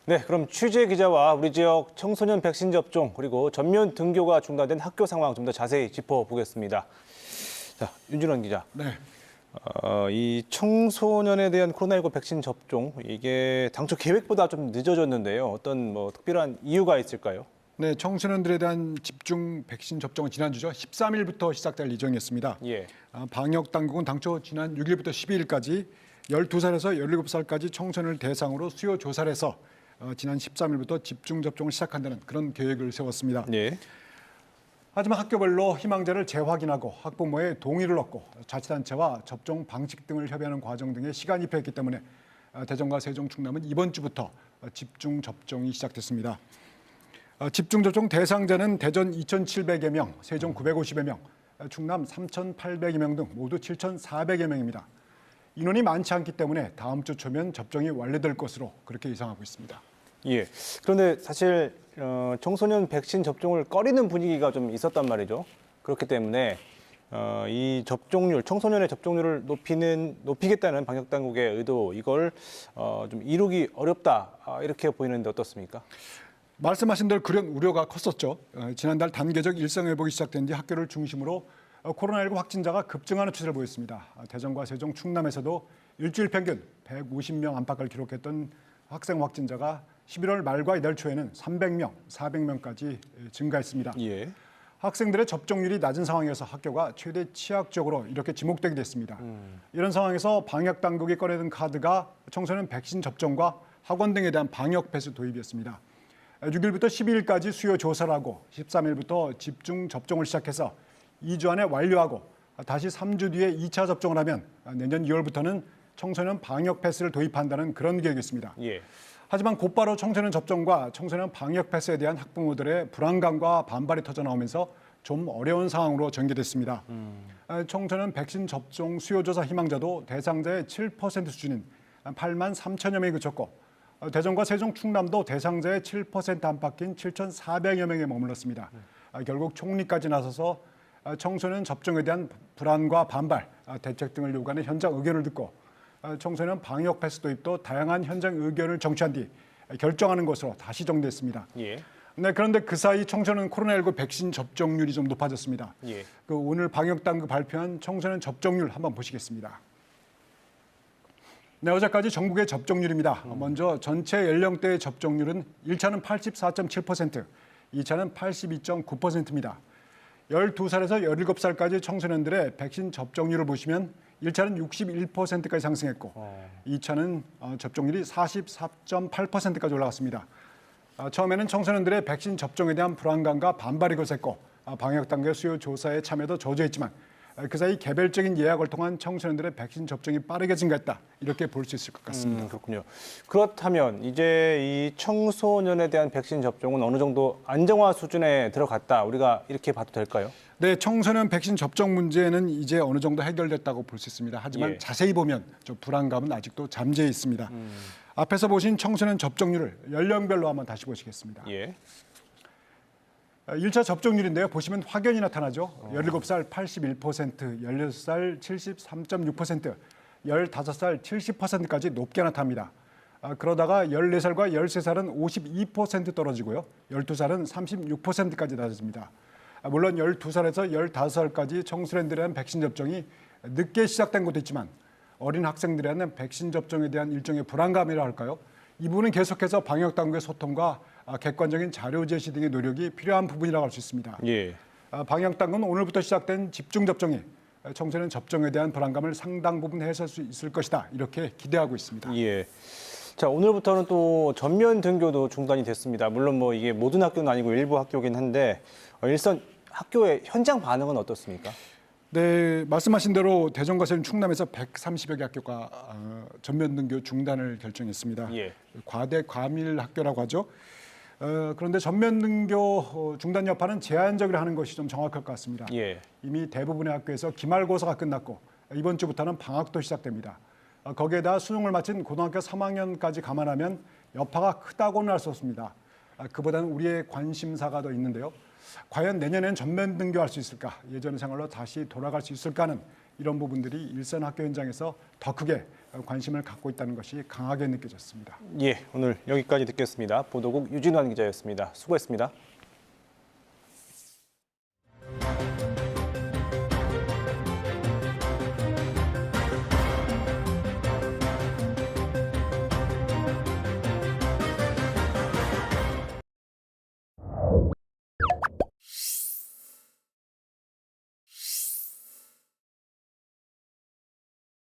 네, 그럼 취재 기자와 우리 지역 청소년 백신 접종 그리고 전면 등교가 중단된 학교 상황 좀 더 자세히 짚어보겠습니다. 자, 윤준원 기자. 네. 이 청소년에 대한 코로나19 백신 접종 이게 당초 계획보다 좀 늦어졌는데요. 어떤 특별한 이유가 있을까요? 네, 청소년들에 대한 집중 백신 접종은 지난주죠. 13일부터 시작될 예정이었습니다. 예. 방역 당국은 당초 지난 6일부터 12일까지 12살에서 17살까지 청소년을 대상으로 수요 조사를 해서 지난 13일부터 집중 접종을 시작한다는 그런 계획을 세웠습니다. 예. 하지만 학교별로 희망자를 재확인하고 학부모의 동의를 얻고 자치단체와 접종 방식 등을 협의하는 과정 등에 시간이 필요했기 때문에 대전과 세종, 충남은 이번 주부터 집중 접종이 시작됐습니다. 집중 접종 대상자는 대전 2,700여 명, 세종 950여 명, 충남 3,800여 명 등 모두 7,400여 명입니다. 인원이 많지 않기 때문에 다음 주 초면 접종이 완료될 것으로 그렇게 예상하고 있습니다. 예. 그런데 사실 청소년 백신 접종을 꺼리는 분위기가 좀 있었단 말이죠. 그렇기 때문에 이 접종률, 청소년의 접종률을 높이겠다는 방역 당국의 의도 이걸 좀 이루기 어렵다 이렇게 보이는데 어떻습니까? 말씀하신 대로 그런 우려가 컸었죠. 지난달 단계적 일상회복이 시작된 뒤 학교를 중심으로 코로나19 확진자가 급증하는 추세를 보였습니다. 대전과 세종, 충남에서도 일주일 평균 150명 안팎을 기록했던 학생 확진자가 11월 말과 이달 초에는 300명, 400명까지 증가했습니다. 예. 학생들의 접종률이 낮은 상황에서 학교가 최대 취약적으로 이렇게 지목되게 됐습니다. 이런 상황에서 방역 당국이 꺼내든 카드가 청소년 백신 접종과 학원 등에 대한 방역 패스 도입이었습니다. 6일부터 12일까지 수요 조사를 하고 13일부터 집중 접종을 시작해서 2주 안에 완료하고 다시 3주 뒤에 2차 접종을 하면 내년 2월부터는 청소년 방역 패스를 도입한다는 그런 계획이었습니다. 예. 하지만 곧바로 청소년 접종과 청소년 방역 패스에 대한 학부모들의 불안감과 반발이 터져 나오면서 좀 어려운 상황으로 전개됐습니다. 청소년 백신 접종 수요조사 희망자도 대상자의 7% 수준인 8만 3천여 명이 그쳤고 대전과 세종, 충남도 대상자의 7% 안팎인 7,400여 명에 머물렀습니다. 결국 총리까지 나서서 청소년 접종에 대한 불안과 반발, 대책 등을 요구하는 현장 의견을 듣고 청소년 방역 패스 도입도 다양한 현장 의견을 정취한 뒤 결정하는 것으로 다시 정리했습니다. 예. 네, 그런데 그 사이 청소년 코로나19 백신 접종률이 좀 높아졌습니다. 예. 오늘 방역 당국 발표한 청소년 접종률 한번 보시겠습니다. 네, 어제까지 전국의 접종률입니다. 먼저 전체 연령대의 접종률은 1차는 84.7%, 2차는 82.9%입니다. 12살에서 17살까지 청소년들의 백신 접종률을 보시면 1차는 61%까지 상승했고 2차는 접종률이 44.8%까지 올라갔습니다. 처음에는 청소년들의 백신 접종에 대한 불안감과 반발이 거셌고 방역 당국의 수요 조사에 참여도 저조했지만 그 사이 개별적인 예약을 통한 청소년들의 백신 접종이 빠르게 증가했다. 이렇게 볼 수 있을 것 같습니다. 그렇군요. 그렇다면 이제 이 청소년에 대한 백신 접종은 어느 정도 안정화 수준에 들어갔다. 우리가 이렇게 봐도 될까요? 네, 청소년 백신 접종 문제는 이제 어느 정도 해결됐다고 볼 수 있습니다. 하지만 예. 자세히 보면 좀 불안감은 아직도 잠재해 있습니다. 앞에서 보신 청소년 접종률을 연령별로 한번 다시 보시겠습니다. 예. 1차 접종률인데요. 보시면 확연히 나타나죠. 17살 81%, 16살 73.6%, 15살 70%까지 높게 나타납니다. 그러다가 14살과 13살은 52% 떨어지고요. 12살은 36%까지 낮아집니다. 물론 12살에서 15살까지 청소년들에 대한 백신 접종이 늦게 시작된 것도 있지만 어린 학생들에 대한 백신 접종에 대한 일종의 불안감이라 할까요? 이 부분은 계속해서 방역 당국의 소통과 객관적인 자료 제시 등의 노력이 필요한 부분이라고 할 수 있습니다. 예. 방역 당국은 오늘부터 시작된 집중 접종이 청소년 접종에 대한 불안감을 상당 부분 해소할 수 있을 것이다. 이렇게 기대하고 있습니다. 예. 자, 오늘부터는 또 전면 등교도 중단이 됐습니다. 물론 이게 모든 학교는 아니고 일부 학교긴 한데 일선 학교의 현장 반응은 어떻습니까? 네, 말씀하신 대로 대전과 세종, 충남에서 130여 개 학교가 전면 등교 중단을 결정했습니다. 예. 과대 과밀 학교라고 하죠. 그런데 전면 등교 중단 여파는 제한적으로 하는 것이 좀 정확할 것 같습니다. 예. 이미 대부분의 학교에서 기말고사가 끝났고 이번 주부터는 방학도 시작됩니다. 거기에다 수능을 마친 고등학교 3학년까지 감안하면 여파가 크다고는 할 수 없습니다. 그보다는 우리의 관심사가 더 있는데요. 과연 내년엔 전면 등교할 수 있을까? 예전의 생활로 다시 돌아갈 수 있을까는 이런 부분들이 일선 학교 현장에서 더 크게 관심을 갖고 있다는 것이 강하게 느껴졌습니다. 예, 오늘 여기까지 듣겠습니다. 보도국 유진환 기자였습니다. 수고했습니다.